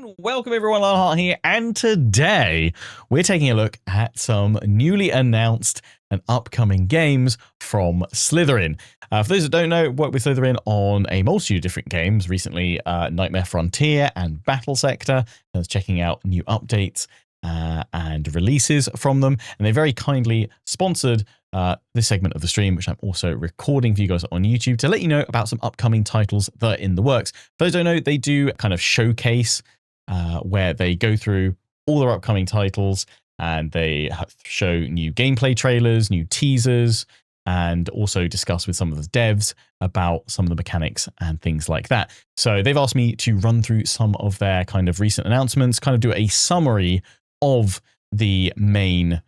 And welcome everyone, Lionheart here, and today we're taking a look at some newly announced and upcoming games from Slitherine. For those that don't know, worked with Slitherine on a multitude of different games recently, Nightmare Frontier and Battle Sector. I was checking out new updates and releases from them, and they very kindly sponsored this segment of the stream, which I'm also recording for you guys on YouTube to let you know about some upcoming titles that are in the works. For those who don't know, they do kind of showcase where they go through all their upcoming titles and they show new gameplay trailers, new teasers, and also discuss with some of the devs about some of the mechanics and things like that. So they've asked me to run through some of their kind of recent announcements, kind of do a summary of the main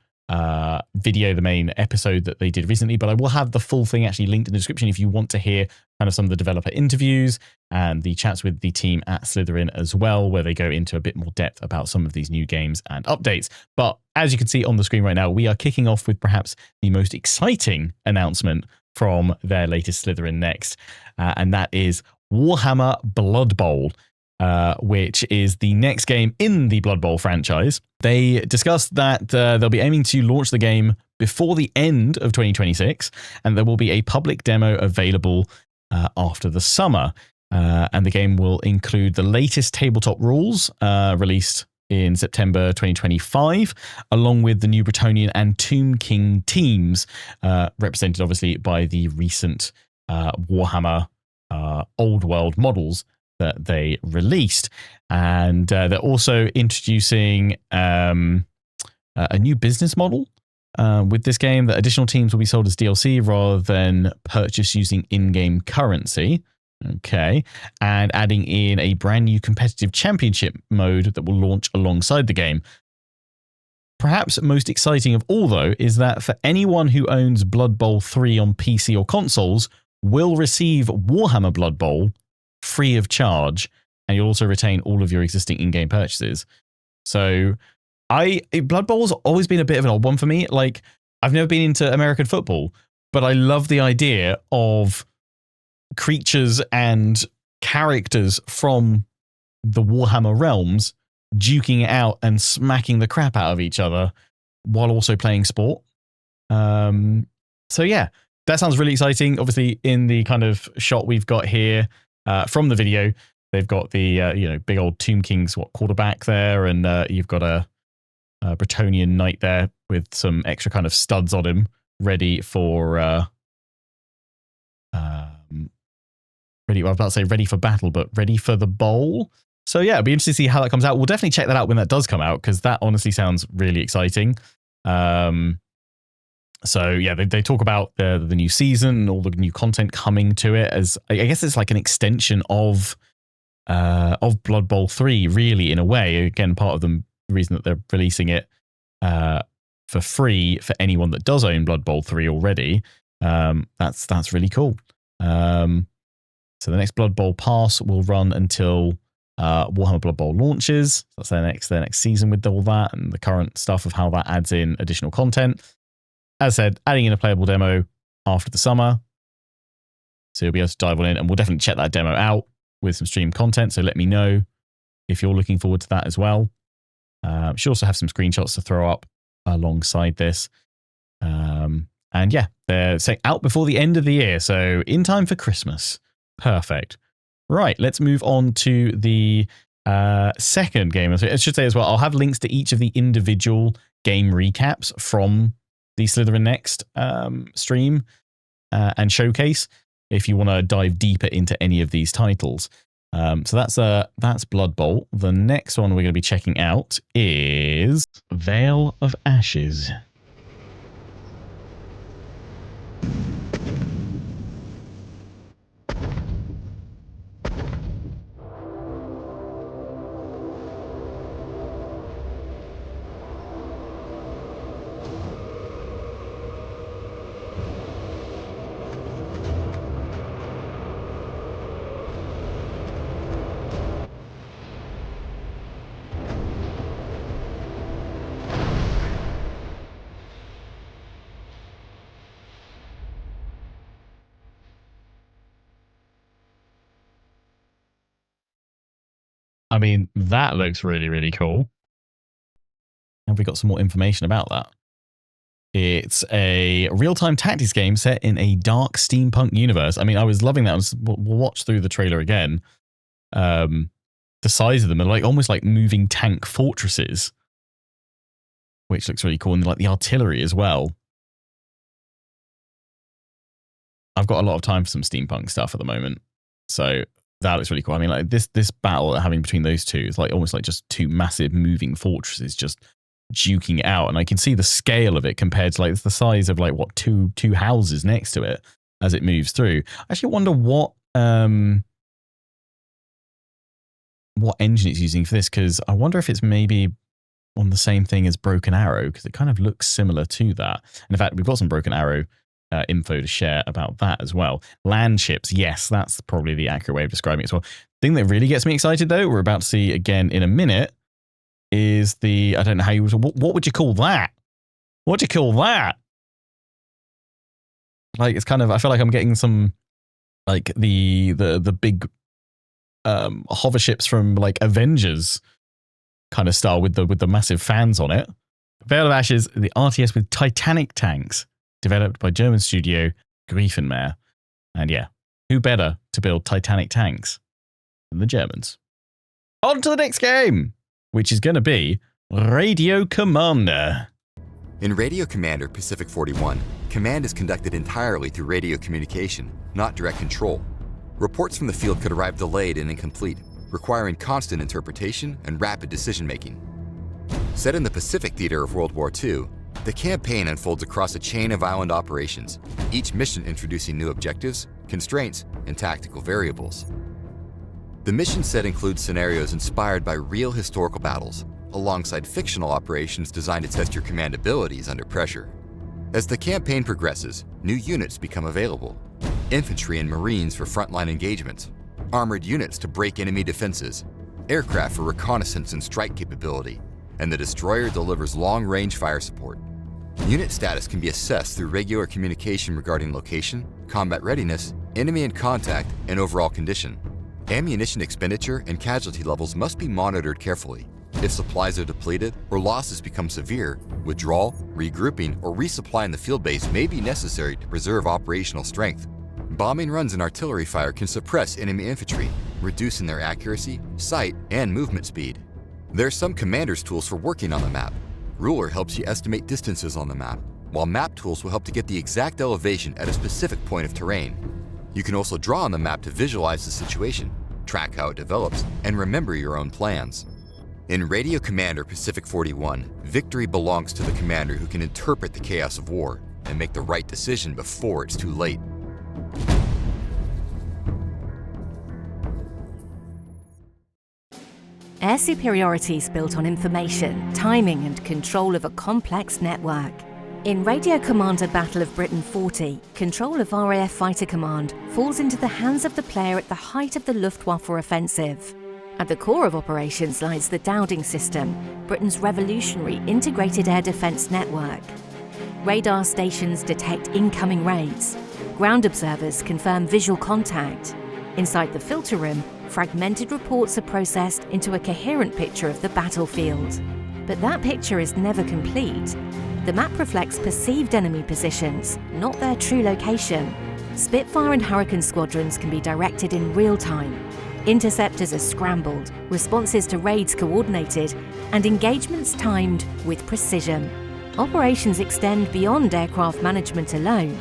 video, the main episode that they did recently, but I will have the full thing actually linked in the description if you want to hear kind of some of the developer interviews and the chats with the team at Slitherine as well, where they go into a bit more depth about some of these new games and updates. But as you can see on the screen right now, we are kicking off with perhaps the most exciting announcement from their latest Slitherine Next, and that is Warhammer Blood Bowl, which is the next game in the Blood Bowl franchise. They discussed that they'll be aiming to launch the game before the end of 2026, and there will be a public demo available after the summer. And the game will include the latest tabletop rules released in September 2025, along with the new Bretonnian and Tomb King teams, represented obviously by the recent Warhammer Old World models that they released. And they're also introducing a new business model with this game, that additional teams will be sold as DLC rather than purchased using in-game currency. Okay. And adding in a brand new competitive championship mode that will launch alongside the game. Perhaps most exciting of all, though, is that for anyone who owns Blood Bowl 3 on PC or consoles will receive Warhammer Blood Bowl free of charge, and you'll also retain all of your existing in-game purchases. So Blood Bowl's always been a bit of an odd one for me. Like, I've never been into American football, but I love the idea of creatures and characters from the Warhammer realms duking it out and smacking the crap out of each other while also playing sport. So yeah, that sounds really exciting. Obviously, in the kind of shot we've got here from the video, they've got the big old Tomb King's quarterback there, and you've got a Bretonnian knight there with some extra kind of studs on him, ready for ready. Well, I was about to say ready for battle, but ready for the bowl. So yeah, it'll be interesting to see how that comes out. We'll definitely check that out when that does come out, because that honestly sounds really exciting. So yeah, they talk about the new season and all the new content coming to it, as I guess it's like an extension of Blood Bowl 3, really, in a way. Again, part of the reason that they're releasing it for free for anyone that does own Blood Bowl 3 already. That's really cool. So the next Blood Bowl pass will run until Warhammer Blood Bowl launches. That's their next season with all that and the current stuff of how that adds in additional content. As I said, adding in a playable demo after the summer. So you'll be able to dive on in, and we'll definitely check that demo out with some stream content. So let me know if you're looking forward to that as well. Should also have some screenshots to throw up alongside this. And yeah, they're saying out before the end of the year. So in time for Christmas. Perfect. Right, let's move on to the second game. I should say as well, I'll have links to each of the individual game recaps from the Slitherine Next stream and showcase if you want to dive deeper into any of these titles. So that's Blood Bowl. The next one we're going to be checking out is Veil of Ashes. I mean, that looks really, really cool. Have we got some more information about that? It's a real-time tactics game set in a dark steampunk universe. I mean, I was loving that. We'll watch through the trailer again. The size of them are like almost like moving tank fortresses, which looks really cool. And like the artillery as well. I've got a lot of time for some steampunk stuff at the moment, so that looks really cool. I mean, like this battle having between those two is like almost like just two massive moving fortresses just duking it out, and I can see the scale of it compared to like it's the size of like what two houses next to it as it moves through. I actually wonder what engine it's using for this, because I wonder if it's maybe on the same thing as Broken Arrow, because it kind of looks similar to that. And in fact, we've got some Broken Arrow info to share about that as well. Land ships, yes, that's probably the accurate way of describing it as well. The thing that really gets me excited, though, we're about to see again in a minute, is the, I don't know how you would, what would you call that? What do you call that? Like, it's kind of, I feel like I'm getting some, like, the big hover ships from, like, Avengers kind of style with the massive fans on it. Veil of Ashes, the RTS with Titanic tanks, developed by German studio Griefenmehr. And yeah, who better to build Titanic tanks than the Germans? On to the next game, which is going to be Radio Commander. In Radio Commander Pacific 41, command is conducted entirely through radio communication, not direct control. Reports from the field could arrive delayed and incomplete, requiring constant interpretation and rapid decision-making. Set in the Pacific theater of World War II, the campaign unfolds across a chain of island operations, each mission introducing new objectives, constraints, and tactical variables. The mission set includes scenarios inspired by real historical battles, alongside fictional operations designed to test your command abilities under pressure. As the campaign progresses, new units become available. Infantry and Marines for frontline engagements, armored units to break enemy defenses, aircraft for reconnaissance and strike capability, and the destroyer delivers long-range fire support. Unit status can be assessed through regular communication regarding location, combat readiness, enemy in contact, and overall condition. Ammunition expenditure and casualty levels must be monitored carefully. If supplies are depleted or losses become severe, withdrawal, regrouping, or resupplying the field base may be necessary to preserve operational strength. Bombing runs and artillery fire can suppress enemy infantry, reducing their accuracy, sight, and movement speed. There are some commander's tools for working on the map. Ruler helps you estimate distances on the map, while map tools will help to get the exact elevation at a specific point of terrain. You can also draw on the map to visualize the situation, track how it develops, and remember your own plans. In Radio Commander Pacific 41, victory belongs to the commander who can interpret the chaos of war and make the right decision before it's too late. Air superiority is built on information, timing, and control of a complex network. In Radio Commander Battle of Britain 40, control of RAF Fighter Command falls into the hands of the player at the height of the Luftwaffe offensive. At the core of operations lies the Dowding system, Britain's revolutionary integrated air defence network. Radar stations detect incoming raids. Ground observers confirm visual contact. Inside the filter room, fragmented reports are processed into a coherent picture of the battlefield. But that picture is never complete. The map reflects perceived enemy positions, not their true location. Spitfire and Hurricane squadrons can be directed in real time. Interceptors are scrambled, responses to raids coordinated, and engagements timed with precision. Operations extend beyond aircraft management alone.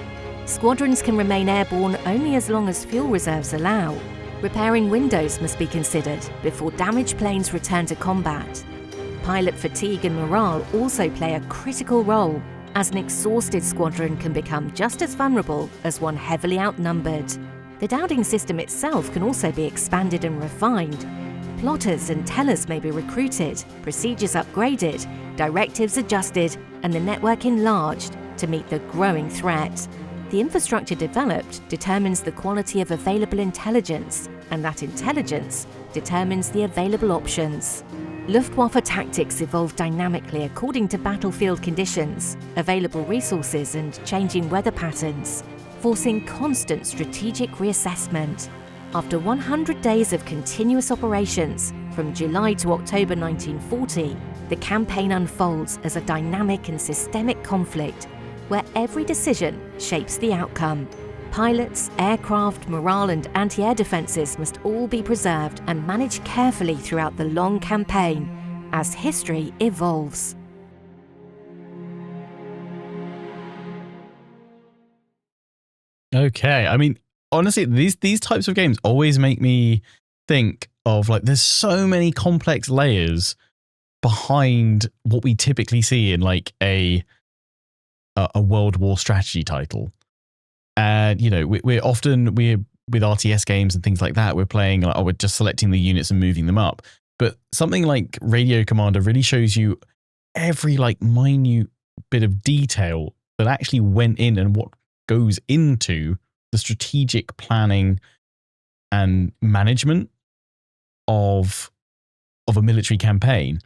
Squadrons can remain airborne only as long as fuel reserves allow. Repairing windows must be considered before damaged planes return to combat. Pilot fatigue and morale also play a critical role, as an exhausted squadron can become just as vulnerable as one heavily outnumbered. The Dowding system itself can also be expanded and refined. Plotters and tellers may be recruited, procedures upgraded, directives adjusted, and the network enlarged to meet the growing threat. The infrastructure developed determines the quality of available intelligence, and that intelligence determines the available options. Luftwaffe tactics evolve dynamically according to battlefield conditions, available resources, and changing weather patterns, forcing constant strategic reassessment. After 100 days of continuous operations, From July to October 1940, the campaign unfolds as a dynamic and systemic conflict where every decision shapes the outcome. Pilots, aircraft, morale and anti-air defences must all be preserved and managed carefully throughout the long campaign as history evolves. Okay, I mean, honestly, these types of games always make me think of, like, there's so many complex layers behind what we typically see in like a World War strategy title. And you know, we're often with RTS games and things like that, we're playing like, oh, we're just selecting the units and moving them up. But something like Radio Commander really shows you every like minute bit of detail that actually went in and what goes into the strategic planning and management of a military campaign.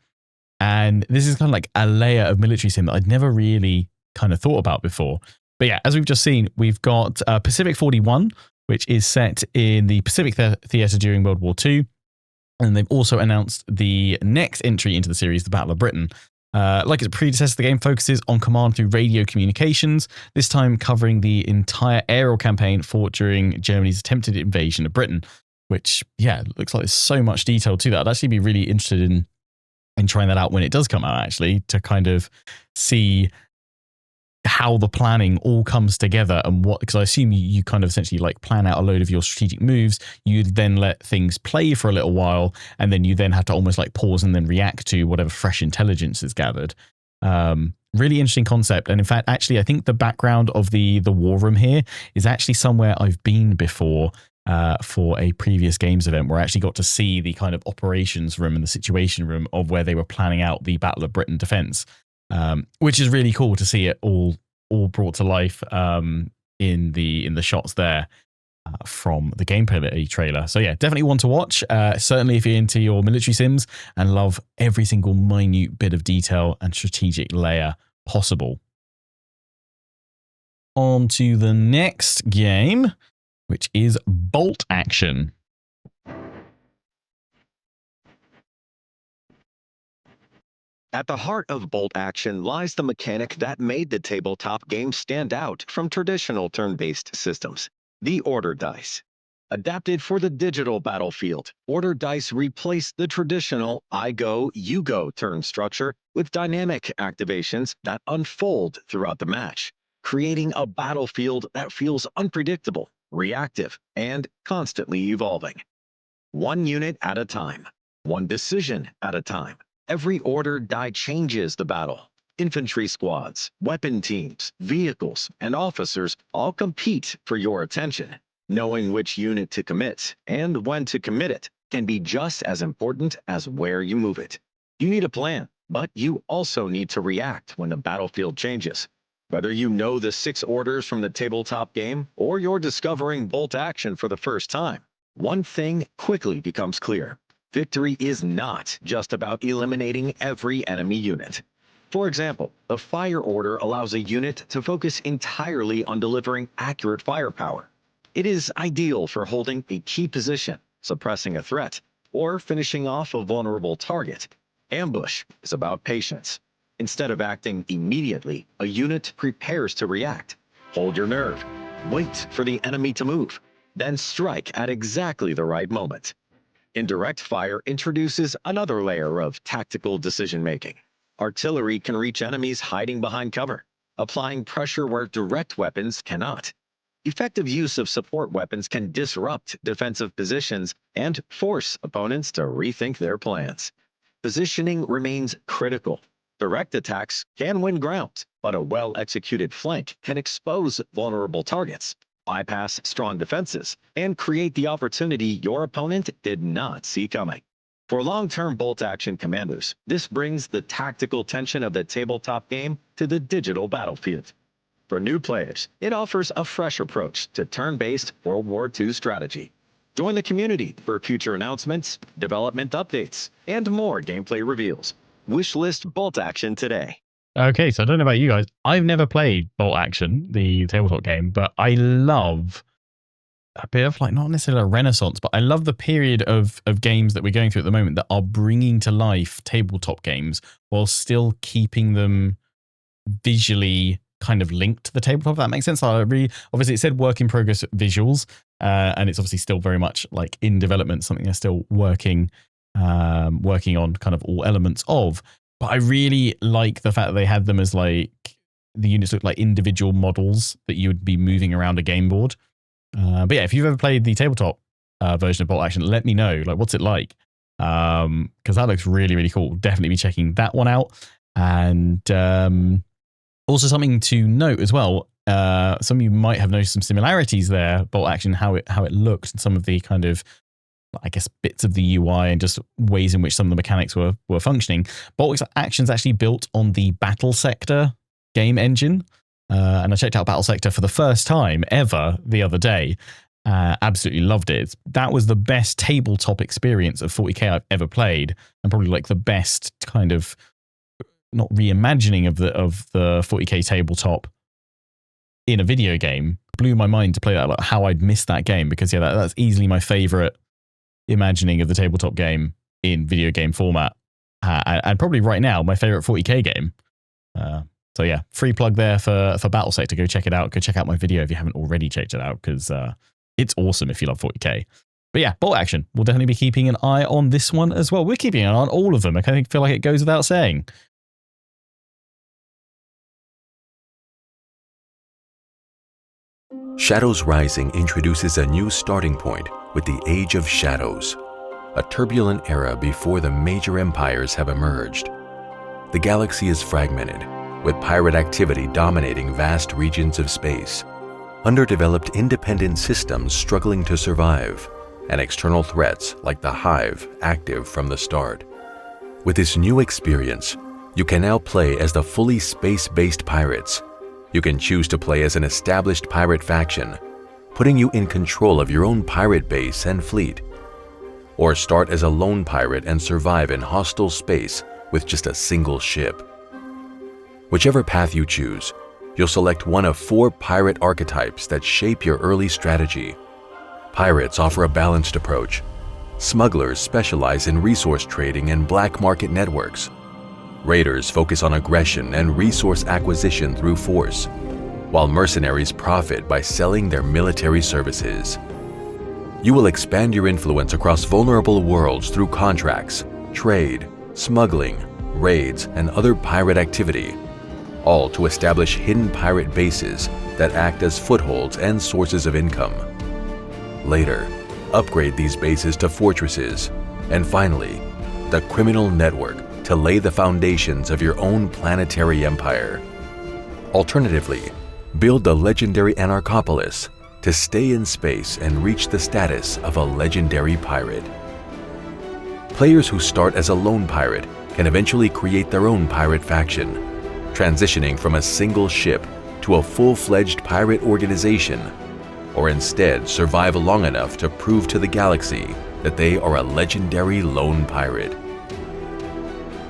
And this is kind of like a layer of military sim that I'd never really kind of thought about before. But yeah, as we've just seen, we've got Pacific 41, which is set in the Pacific Theatre during World War II. And they've also announced the next entry into the series, the Battle of Britain. Like its predecessor, the game focuses on command through radio communications, this time covering the entire aerial campaign fought during Germany's attempted invasion of Britain, which, yeah, looks like there's so much detail to that. I'd actually be really interested in trying that out when it does come out, actually, to kind of see how the planning all comes together and what, because I assume you kind of essentially like plan out a load of your strategic moves. You then let things play for a little while, and then you then have to almost like pause and then react to whatever fresh intelligence is gathered. Really interesting concept. And in fact, actually, I think the background of the war room here is actually somewhere I've been before. For a previous games event where I actually got to see the kind of operations room and the situation room of where they were planning out the Battle of Britain defense, which is really cool to see it all brought to life in the shots there from the gameplay trailer. So yeah, definitely one to watch. Certainly if you're into your military sims and love every single minute bit of detail and strategic layer possible. On to the next game, which is Bolt Action. At the heart of Bolt Action lies the mechanic that made the tabletop game stand out from traditional turn-based systems, the order dice. Adapted for the digital battlefield, order dice replace the traditional I go, you go turn structure with dynamic activations that unfold throughout the match, creating a battlefield that feels unpredictable, reactive, and constantly evolving. One unit at a time, one decision at a time. Every order die changes the battle. Infantry squads, weapon teams, vehicles, and officers all compete for your attention. Knowing which unit to commit and when to commit it can be just as important as where you move it. You need a plan, but you also need to react when the battlefield changes. Whether you know the 6 orders from the tabletop game or you're discovering Bolt Action for the first time, one thing quickly becomes clear. Victory is not just about eliminating every enemy unit. For example, the fire order allows a unit to focus entirely on delivering accurate firepower. It is ideal for holding a key position, suppressing a threat, or finishing off a vulnerable target. Ambush is about patience. Instead of acting immediately, a unit prepares to react. Hold your nerve. Wait for the enemy to move. Then strike at exactly the right moment. Indirect fire introduces another layer of tactical decision-making. Artillery can reach enemies hiding behind cover, applying pressure where direct weapons cannot. Effective use of support weapons can disrupt defensive positions and force opponents to rethink their plans. Positioning remains critical. Direct attacks can win ground, but a well-executed flank can expose vulnerable targets, bypass strong defenses, and create the opportunity your opponent did not see coming. For long-term Bolt Action commanders, this brings the tactical tension of the tabletop game to the digital battlefield. For new players, it offers a fresh approach to turn-based World War II strategy. Join the community for future announcements, development updates, and more gameplay reveals. Wishlist Bolt Action today. Okay, so I don't know about you guys. I've never played Bolt Action, the tabletop game, but I love a bit of like, not necessarily a renaissance, but I love the period of games that we're going through at the moment that are bringing to life tabletop games while still keeping them visually kind of linked to the tabletop. If that makes sense. Obviously it said work in progress visuals, and it's obviously still very much like in development, something they're still working on kind of all elements of. But I really like the fact that they had them as like, the units look like individual models that you would be moving around a game board. But yeah, if you've ever played the tabletop version of Bolt Action, let me know. Like, what's it like? Because that looks really, really cool. Definitely be checking that one out. And also something to note as well. Some of you might have noticed some similarities there. Bolt Action, how it looked, and some of the kind of, I guess, bits of the UI and just ways in which some of the mechanics were functioning. Bolt Action's actually built on the Battle Sector game engine. And I checked out Battle Sector for the first time ever the other day. Absolutely loved it. That was the best tabletop experience of 40k I've ever played, and probably like the best kind of, not reimagining of the 40k tabletop in a video game. Blew my mind to play that, like how I'd missed that game, because yeah, that's easily my favorite imagining of the tabletop game in video game format, and probably right now my favorite 40k game. So yeah, free plug there for Battle Sector. Go check it out. Go check out my video if you haven't already checked it out, because it's awesome if you love 40k. But yeah, Bolt Action. We'll definitely be keeping an eye on this one as well. We're keeping an eye on all of them. I kind of feel like it goes without saying. Shadows Rising introduces a new starting point with the Age of Shadows, a turbulent era before the major empires have emerged. The galaxy is fragmented, with pirate activity dominating vast regions of space, underdeveloped independent systems struggling to survive, and external threats like the Hive active from the start. With this new experience, you can now play as the fully space-based pirates. You can choose to play as an established pirate faction, putting you in control of your own pirate base and fleet, or start as a lone pirate and survive in hostile space with just a single ship. Whichever path you choose, you'll select one of 4 pirate archetypes that shape your early strategy. Pirates offer a balanced approach. Smugglers specialize in resource trading and black market networks. Raiders focus on aggression and resource acquisition through force, while mercenaries profit by selling their military services. You will expand your influence across vulnerable worlds through contracts, trade, smuggling, raids, and other pirate activity, all to establish hidden pirate bases that act as footholds and sources of income. Later, upgrade these bases to fortresses, and finally, the criminal network to lay the foundations of your own planetary empire. Alternatively, build the legendary Anarchopolis to stay in space and reach the status of a legendary pirate. Players who start as a lone pirate can eventually create their own pirate faction, transitioning from a single ship to a full-fledged pirate organization, or instead survive long enough to prove to the galaxy that they are a legendary lone pirate.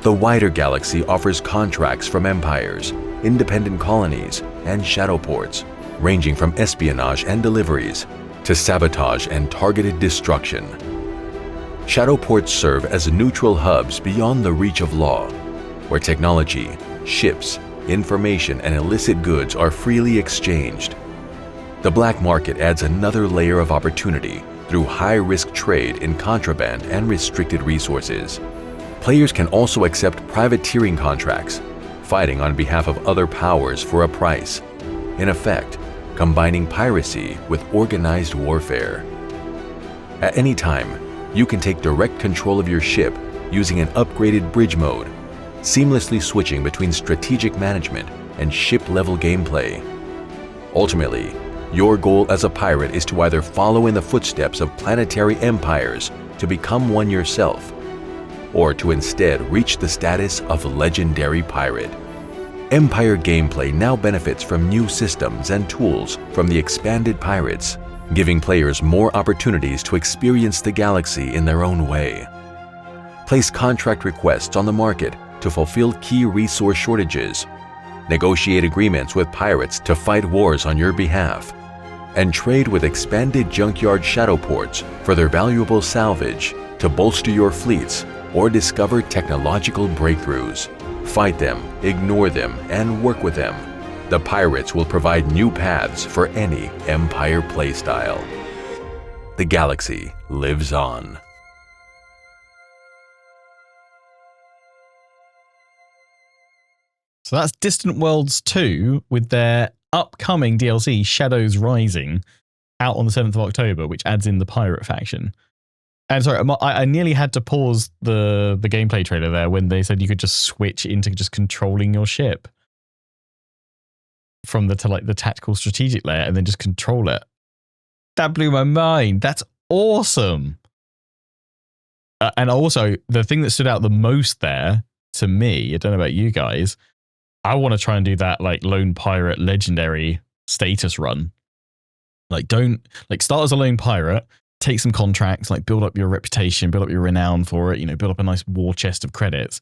The wider galaxy offers contracts from empires, independent colonies, and shadow ports, ranging from espionage and deliveries to sabotage and targeted destruction. Shadow ports serve as neutral hubs beyond the reach of law, where technology, ships, information, and illicit goods are freely exchanged. The black market adds another layer of opportunity through high-risk trade in contraband and restricted resources. Players can also accept privateering contracts, fighting on behalf of other powers for a price, in effect, combining piracy with organized warfare. At any time, you can take direct control of your ship using an upgraded bridge mode, seamlessly switching between strategic management and ship-level gameplay. Ultimately, your goal as a pirate is to either follow in the footsteps of planetary empires to become one yourself, or to instead reach the status of legendary pirate. Empire gameplay now benefits from new systems and tools from the expanded pirates, giving players more opportunities to experience the galaxy in their own way. Place contract requests on the market to fulfill key resource shortages, negotiate agreements with pirates to fight wars on your behalf, and trade with expanded junkyard shadow ports for their valuable salvage to bolster your fleets or discover technological breakthroughs. Fight them, ignore them, and work with them. The pirates will provide new paths for any Empire playstyle. The galaxy lives on. So that's Distant Worlds 2 with their upcoming DLC, Shadows Rising, out on the 7th of October, which adds in the pirate faction. And sorry, I nearly had to pause the gameplay trailer there when they said you could just switch into just controlling your ship from the tactical strategic layer and then just control it. That blew my mind. That's awesome. And also, the thing that stood out the most there to me, I don't know about you guys, I want to try and do that like lone pirate legendary status run. Start as a lone pirate, take some contracts, build up your reputation, build up your renown for it, build up a nice war chest of credits.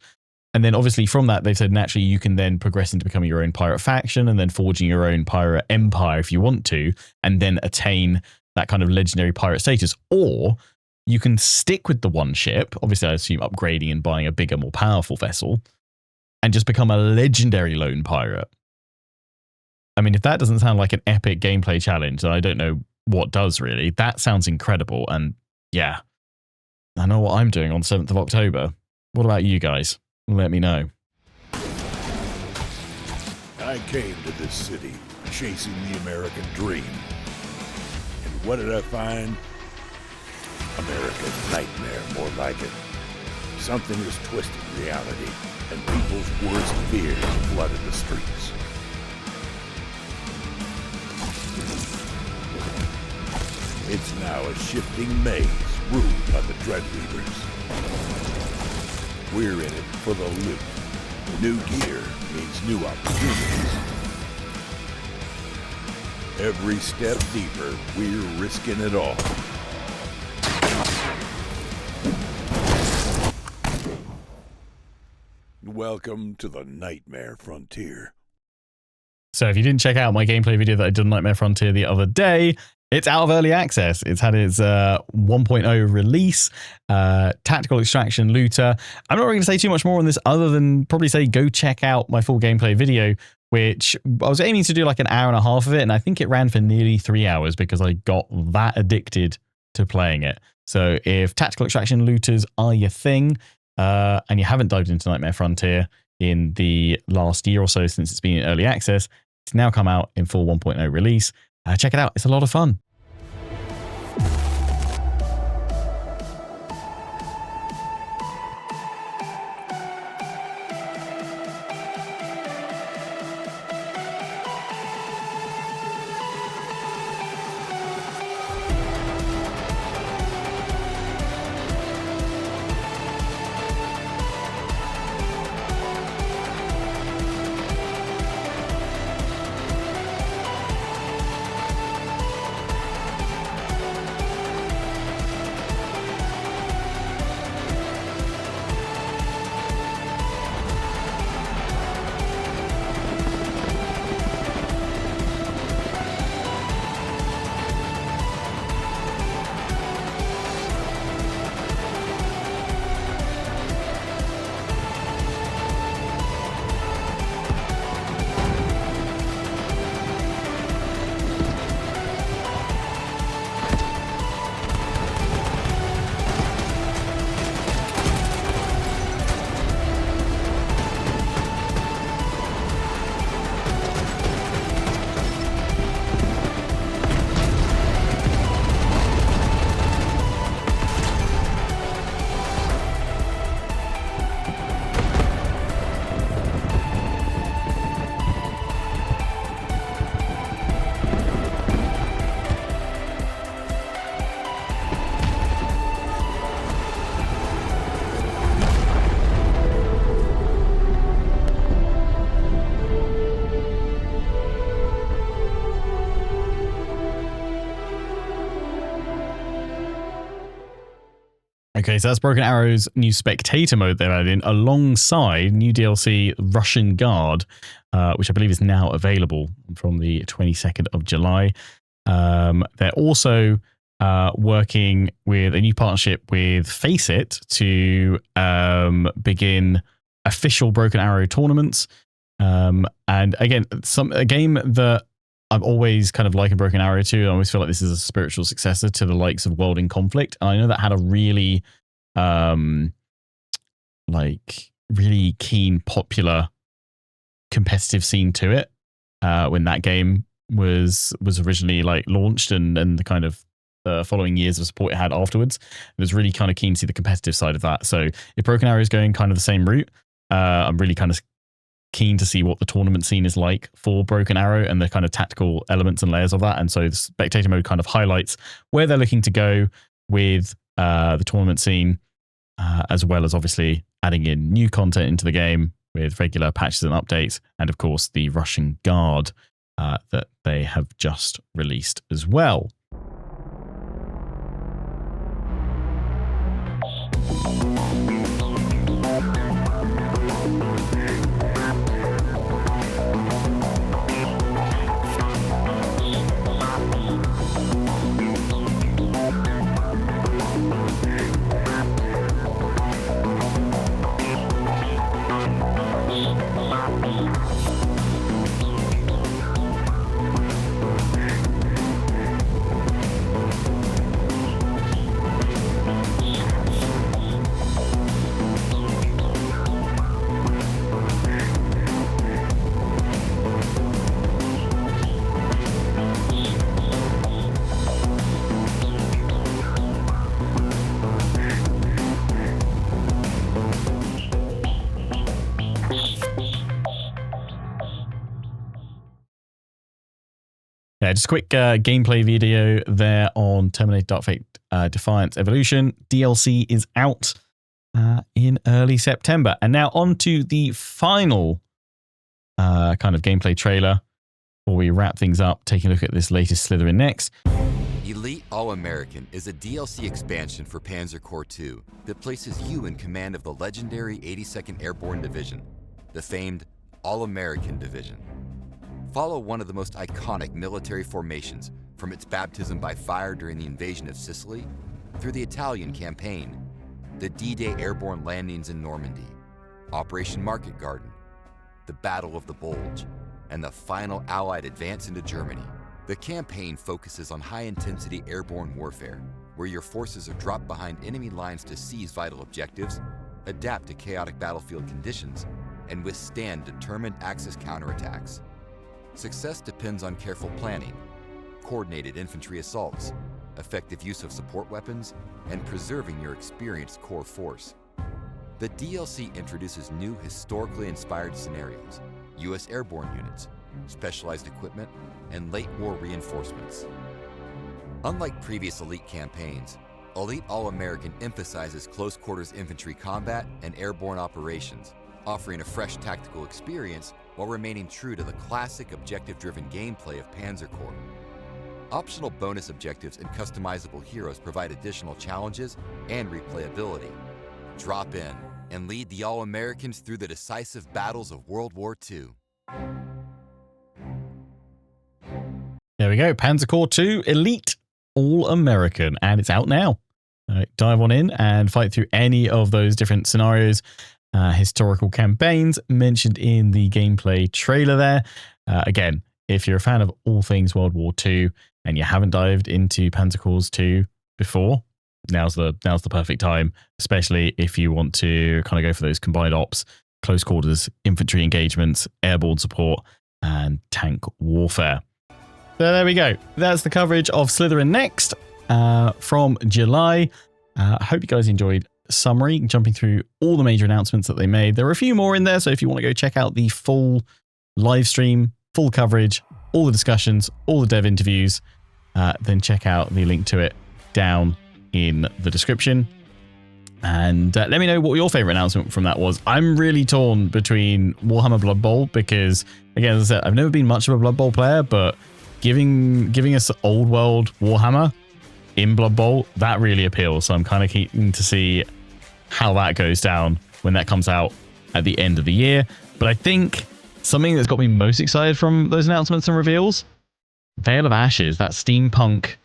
And then obviously from that, they've said naturally you can then progress into becoming your own pirate faction and then forging your own pirate empire if you want to, and then attain that kind of legendary pirate status. Or you can stick with the one ship, obviously I assume upgrading and buying a bigger, more powerful vessel, and just become a legendary lone pirate. I mean, if that doesn't sound like an epic gameplay challenge, then I don't know what does really. That sounds incredible. And yeah, I know what I'm doing on 7th of October. What about you guys? Let me know. I came to this city chasing the American dream. And what did I find? American nightmare, more like it. Something has twisted reality, and people's worst fears flooded the streets. It's now a shifting maze ruled by the Dreadweavers. We're in it for the loot. New gear means new opportunities. Every step deeper, we're risking it all. Welcome to the Nightmare Frontier. So if you didn't check out my gameplay video that I did on Nightmare Frontier the other day, it's out of early access. It's had its 1.0 release, tactical extraction looter. I'm not really going to say too much more on this other than probably say go check out my full gameplay video, which I was aiming to do like an hour and a half of it, and I think it ran for nearly 3 hours because I got that addicted to playing it. So if tactical extraction looters are your thing, and you haven't dived into Nightmare Frontier in the last year or so since it's been in early access, it's now come out in full 1.0 release. Check it out. It's a lot of fun. Okay, so that's Broken Arrow's new Spectator mode they've added in alongside new DLC Russian Guard, which I believe is now available from the 22nd of July. They're also working with a new partnership with Faceit to begin official Broken Arrow tournaments. And again, a game that I've always kind of likened Broken Arrow to. I always feel like this is a spiritual successor to the likes of World in Conflict. And I know that had a really, really keen, popular, competitive scene to it when that game was originally launched, and the kind of following years of support it had afterwards. It was really kind of keen to see the competitive side of that. So if Broken Arrow is going kind of the same route, I'm really kind of keen to see what the tournament scene is like for Broken Arrow and the kind of tactical elements and layers of that. And so the spectator mode kind of highlights where they're looking to go with the tournament scene, as well as obviously adding in new content into the game with regular patches and updates, and of course the Russian Guard that they have just released as well. Yeah, just a quick gameplay video there on Terminator Dark Fate Defiance Evolution. DLC is out in early September. And now on to the final kind of gameplay trailer before we wrap things up, taking a look at this latest Slitherine next. Elite All-American is a DLC expansion for Panzer Corps 2 that places you in command of the legendary 82nd Airborne Division, the famed All-American Division. Follow one of the most iconic military formations from its baptism by fire during the invasion of Sicily through the Italian campaign, the D-Day airborne landings in Normandy, Operation Market Garden, the Battle of the Bulge, and the final Allied advance into Germany. The campaign focuses on high-intensity airborne warfare, where your forces are dropped behind enemy lines to seize vital objectives, adapt to chaotic battlefield conditions, and withstand determined Axis counterattacks. Success depends on careful planning, coordinated infantry assaults, effective use of support weapons, and preserving your experienced core force. The DLC introduces new historically inspired scenarios, U.S. airborne units, specialized equipment, and late war reinforcements. Unlike previous Elite campaigns, Elite All-American emphasizes close quarters infantry combat and airborne operations, offering a fresh tactical experience while remaining true to the classic objective-driven gameplay of Panzer Corps. Optional bonus objectives and customizable heroes provide additional challenges and replayability. Drop in and lead the All-Americans through the decisive battles of World War II. There we go, Panzer Corps 2 Elite All-American, and it's out now. Dive on in and fight through any of those different scenarios, historical campaigns mentioned in the gameplay trailer there. Again, if you're a fan of all things World War II and you haven't dived into Panzer Corps 2 before, now's the perfect time, especially if you want to kind of go for those combined ops, close quarters, infantry engagements, airborne support, and tank warfare. So there we go. That's the coverage of Slitherine Next from July. I hope you guys enjoyed summary, jumping through all the major announcements that they made. There are a few more in there, so if you want to go check out the full live stream, full coverage, all the discussions, all the dev interviews, then check out the link to it down in the description. And let me know what your favorite announcement from that was. I'm really torn between Warhammer Blood Bowl because, again, as I said, I've never been much of a Blood Bowl player, but giving us old world Warhammer in Blood Bowl, that really appeals. So I'm kind of keen to see how that goes down when that comes out at the end of the year. But I think something that's got me most excited from those announcements and reveals Veil of Ashes, that steampunk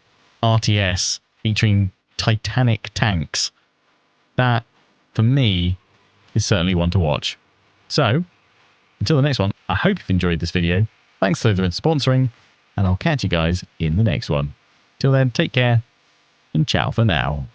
RTS featuring Titanic tanks. That, for me, is certainly one to watch. So, until the next one, I hope you've enjoyed this video. Thanks Slitherine for sponsoring, and I'll catch you guys in the next one. Till then, take care, and ciao for now.